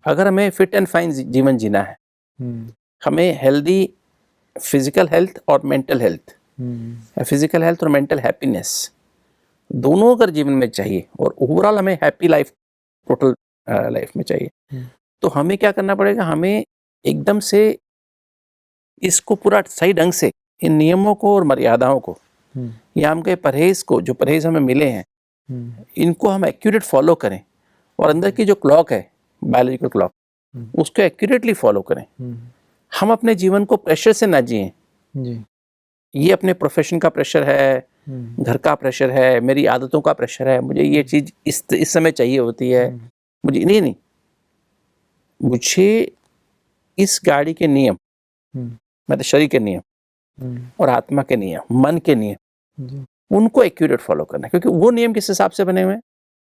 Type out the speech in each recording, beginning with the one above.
अगर हमें fit and fine जीवन जीना है, हमें हेल्दी फिजिकल हेल्थ और मेंटल हेल्थ, फिजिकल हेल्थ और मेंटल हैप्पीनेस दोनों अगर जीवन में चाहिए और ओवरऑल हमें हैप्पी लाइफ टोटल लाइफ में चाहिए, तो हमें क्या करना पड़ेगा, हमें एकदम से इसको पूरा सही ढंग से इन नियमों को और मर्यादाओं को या हम कहे परहेज को, जो परहेज हमें मिले हैं, इनको हम एक्यूरेट फॉलो करें और अंदर की जो क्लॉक है, बायोलॉजिकल क्लॉक, उसको एक्यूरेटली फॉलो करें। हम अपने जीवन को प्रेशर से ना जिएं। ये अपने प्रोफेशन का प्रेशर है, घर का प्रेशर है, मेरी आदतों का प्रेशर है, मुझे ये चीज इस समय चाहिए होती है, मुझे नहीं, मुझे इस गाड़ी के नियम, मतलब शरीर के नियम और आत्मा के नियम, मन के नियम, उनको एक्यूरेट फॉलो करना है। क्योंकि वो नियम किस हिसाब से बने हुए हैं,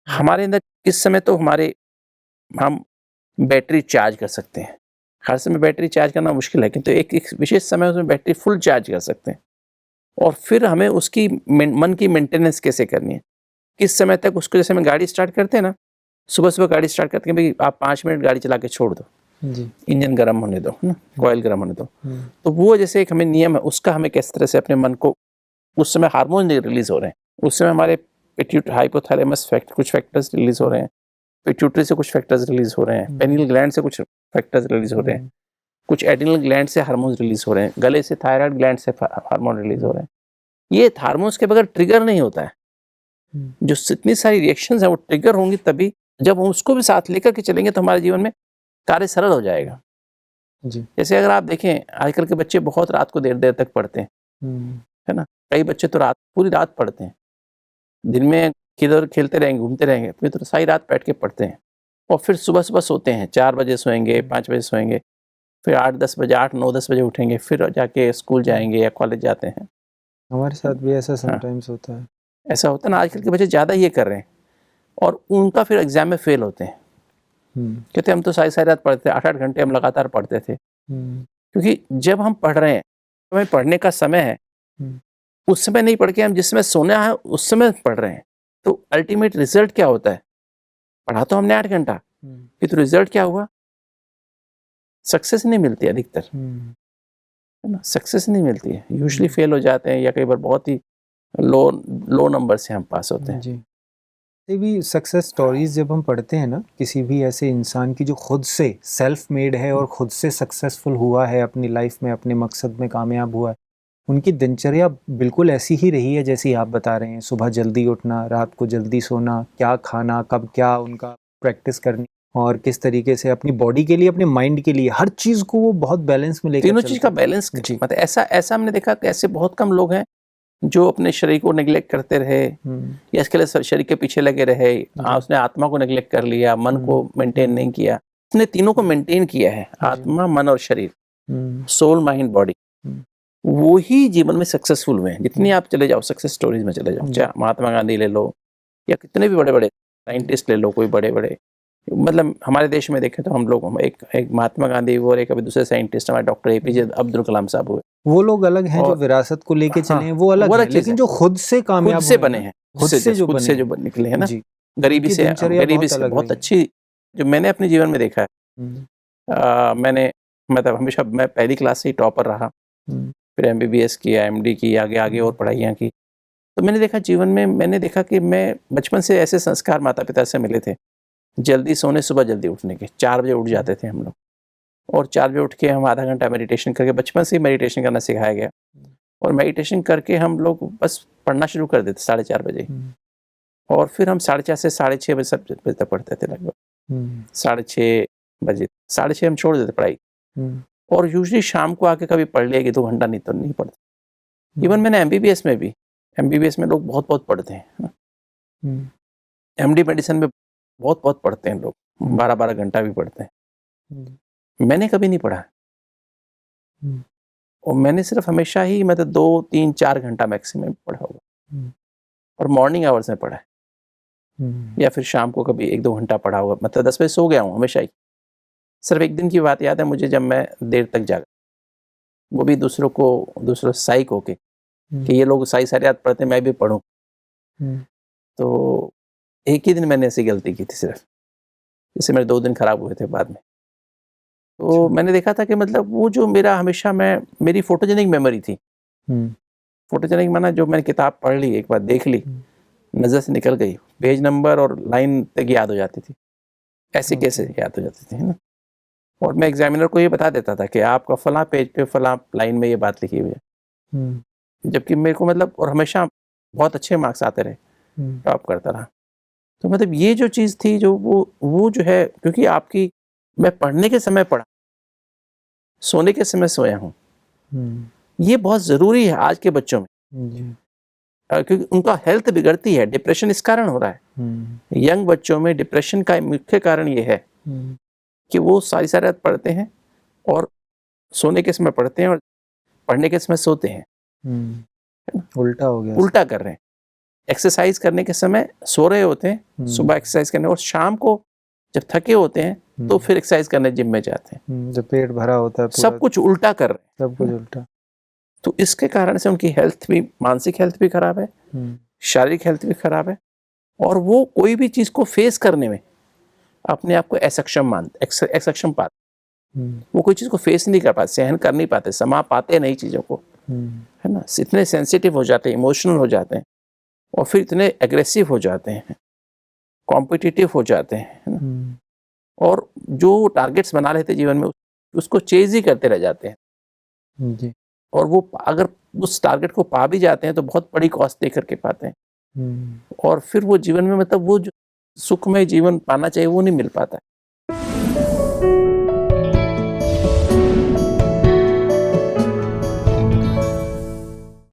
हमारे अंदर किस समय तो हम बैटरी चार्ज कर सकते हैं। हर समय बैटरी चार्ज करना मुश्किल है, किंतु एक विशेष समय उसमें बैटरी फुल चार्ज कर सकते हैं। और फिर हमें उसकी मन की मेंटेनेंस कैसे करनी है, किस समय तक उसको, जैसे हम गाड़ी स्टार्ट करते हैं ना, सुबह गाड़ी स्टार्ट करते हैं, भाई आप 5 मिनट गाड़ी चला के छोड़ दो, इंजन गर्म होने दो, है ना, कॉइल गर्म होने दो। तो वो जैसे एक हमें नियम है, उसका हमें किस तरह से अपने मन को, उस समय हार्मोन रिलीज हो रहे हैं, उस समय हमारे हाइपोथैलेमस कुछ फैक्टर्स रिलीज हो रहे हैं, पिट्यूटरी से कुछ फैक्टर्स रिलीज हो रहे हैं, पेनियल ग्लैंड से कुछ फैक्टर्स रिलीज हो रहे हैं, कुछ एड्रिनल ग्लैंड से हार्मोन रिलीज हो रहे हैं, गले से थायराइड ग्लैंड से हार्मोन रिलीज हो रहे हैं। ये हार्मोन्स के बगैर ट्रिगर नहीं होता है। जो इतनी सारी रिएक्शंस हैं वो ट्रिगर होंगी तभी, जब हम उसको भी साथ लेकर के चलेंगे तो हमारे जीवन में कार्य सरल हो जाएगा। जैसे अगर आप देखें, आजकल के बच्चे बहुत रात को देर तक पढ़ते हैं, है ना, कई बच्चे तो पूरी रात पढ़ते हैं, दिन में किधर खेलते रहेंगे, घूमते रहेंगे, फिर तो सारी रात बैठ के पढ़ते हैं और फिर सुबह सोते हैं, 4 बजे सोएंगे, 5 बजे सोएंगे, फिर 8-10 बजे, 8-9-10 बजे उठेंगे, फिर जाके स्कूल जाएंगे या कॉलेज जाते हैं। हमारे साथ भी ऐसा समटाइम्स होता है। ऐसा होता है ना, आजकल के बच्चे ज़्यादा ये कर रहे हैं और उनका फिर एग्जाम में फेल होते हैं। कहते हम तो सारी रात पढ़ते थे, 8-8 घंटे हम लगातार पढ़ते थे। क्योंकि जब हम पढ़ रहे हैं, हमें पढ़ने का समय है, उस समय नहीं पढ़ के हम जिस समय सोना है उस समय पढ़ रहे हैं, तो अल्टीमेट रिजल्ट क्या होता है, पढ़ा तो हमने 8 घंटा, फिर तो रिजल्ट क्या हुआ, सक्सेस नहीं मिलती अधिकतर, है ना, सक्सेस नहीं मिलती है, यूजुअली फेल हो जाते हैं या कई बार बहुत ही लो नंबर से हम पास होते हैं। जी भी सक्सेस स्टोरीज जब हम पढ़ते हैं ना, किसी भी ऐसे इंसान की जो खुद से सेल्फ मेड है और खुद से सक्सेसफुल हुआ है अपनी लाइफ में, अपने मकसद में कामयाब हुआ है, उनकी दिनचर्या बिल्कुल ऐसी ही रही है जैसी आप बता रहे हैं। सुबह जल्दी उठना, रात को जल्दी सोना, क्या खाना, कब क्या उनका प्रैक्टिस करनी, और किस तरीके से अपनी बॉडी के लिए, अपने माइंड के लिए, हर चीज़ को वो बहुत बैलेंस में लेकर तीनों चीज़ का बैलेंस, मतलब ऐसा हमने देखा कि ऐसे बहुत कम लोग हैं जो अपने शरीर को नेग्लेक्ट करते रहे या इसके लिए शरीर के पीछे लगे रहे, उसने आत्मा को नेग्लेक्ट कर लिया, मन को मेंटेन नहीं किया, उसने तीनों को मेंटेन किया है, आत्मा, मन और शरीर, सोल, माइंड, बॉडी, वो ही जीवन में सक्सेसफुल हुए हैं। जितनी आप चले जाओ सक्सेस स्टोरीज में चले जाओ, चाहे महात्मा गांधी ले लो या कितने भी बड़े बड़े साइंटिस्ट ले लो, कोई बड़े बड़े, मतलब हमारे देश में देखें तो हम लोग एक महात्मा गांधी और एक अभी दूसरे साइंटिस्ट हमारे डॉक्टर APJ अब्दुल कलाम साहब हुए, वो लोग अलग हैं, जो विरासत को लेके चले हैं वो अलग हैं, लेकिन जो खुद से कामयाब से बने हैं, खुद से जो निकले हैं ना, गरीबी से बहुत अच्छी, जो मैंने अपने जीवन में देखा है। मैंने मतलब हमेशा मैं पहली क्लास से ही टॉपर रहा, फिर MBBS किया, MD की, आगे और पढ़ाइयाँ की, तो मैंने देखा जीवन में, मैंने देखा कि मैं बचपन से ऐसे संस्कार माता पिता से मिले थे, जल्दी सोने, सुबह जल्दी उठने के, 4 बजे उठ जाते थे हम लोग, और 4 बजे उठ के हम आधा घंटा मेडिटेशन करके, बचपन से ही मेडिटेशन करना सिखाया गया, और मेडिटेशन करके हम लोग बस पढ़ना शुरू कर देते 4:30 बजे, और फिर हम 4:30 से 6:30 बजे तक पढ़ते थे, लगभग 6:30 बजे, 6:30 हम छोड़ देते पढ़ाई, और यूजली शाम को आके कभी पढ़ लिया कि 2 घंटा, नहीं तो नहीं पढ़ते। इवन मैंने MBBS में लोग बहुत पढ़ते हैं, MD मेडिसिन में बहुत पढ़ते हैं लोग, 12-12 घंटा भी पढ़ते हैं। मैंने कभी नहीं पढ़ा, और मैंने सिर्फ हमेशा ही मतलब 2-3-4 घंटा मैक्सिमम पढ़ा होगा, और मॉर्निंग आवर्स में पढ़ा है, या फिर शाम को कभी 1-2 घंटा पढ़ा होगा, मतलब 10 बजे सो गया हूँ हमेशा ही। सिर्फ एक दिन की बात याद है मुझे, जब मैं देर तक जागा, वो भी दूसरों साइक होके कि ये लोग सारी रात पढ़ते, मैं भी पढ़ूं, तो एक ही दिन मैंने ऐसी गलती की थी सिर्फ, जैसे मेरे 2 दिन खराब हुए थे बाद में। तो मैंने देखा था कि मतलब वो जो मेरा हमेशा मेरी फोटोजेनिक मेमोरी थी। फोटोजेनिक माना जो मैंने किताब पढ़ ली, एक बार देख ली, नज़र से निकल गई, पेज नंबर और लाइन तक याद हो जाती थी। ऐसे कैसे याद हो जाती थी, है ना? और मैं एग्जामिनर को ये बता देता था कि आपका फलां पेज पे फलां लाइन में ये बात लिखी हुई है। जबकि मेरे को मतलब और हमेशा बहुत अच्छे मार्क्स आते रहे, टॉप करता रहा। तो मतलब ये जो चीज़ थी जो वो जो है, क्योंकि आपकी मैं पढ़ने के समय पढ़ा, सोने के समय सोया हूँ, ये बहुत ज़रूरी है आज के बच्चों में। क्योंकि उनका हेल्थ बिगड़ती है, डिप्रेशन इस कारण हो रहा है। यंग बच्चों में डिप्रेशन का मुख्य कारण ये है कि वो सारी रात पढ़ते हैं और सोने के समय पढ़ते हैं और पढ़ने के समय सोते हैं। उल्टा हो गया, उल्टा कर रहे हैं। एक्सरसाइज करने के समय सो रहे होते हैं, सुबह एक्सरसाइज करने, और शाम को जब थके होते हैं तो फिर एक्सरसाइज करने जिम में जाते हैं। जब पेट भरा होता है सब कुछ उल्टा कर रहे हैं, सब कुछ उल्टा। तो इसके कारण से उनकी हेल्थ भी, मानसिक हेल्थ भी खराब है, शारीरिक हेल्थ भी खराब है, और वो कोई भी चीज़ को फेस करने में अपने आप को असक्षम पाते। वो कोई चीज़ को फेस नहीं कर पाते, सहन कर नहीं पाते, समा पाते नहीं चीज़ों को, है ना? इतने सेंसिटिव हो जाते हैं, इमोशनल हो जाते हैं, और फिर इतने एग्रेसिव हो जाते हैं, कॉम्पिटिटिव हो जाते हैं, है ना? और जो टारगेट्स बना लेते जीवन में उसको चेज ही करते रह जाते हैं जी। और वो अगर उस टारगेट को पा भी जाते हैं तो बहुत बड़ी कॉस्ट दे करके पाते हैं, और फिर वो जीवन में मतलब वो जो सुखमय जीवन पाना चाहिए वो नहीं मिल पाता है।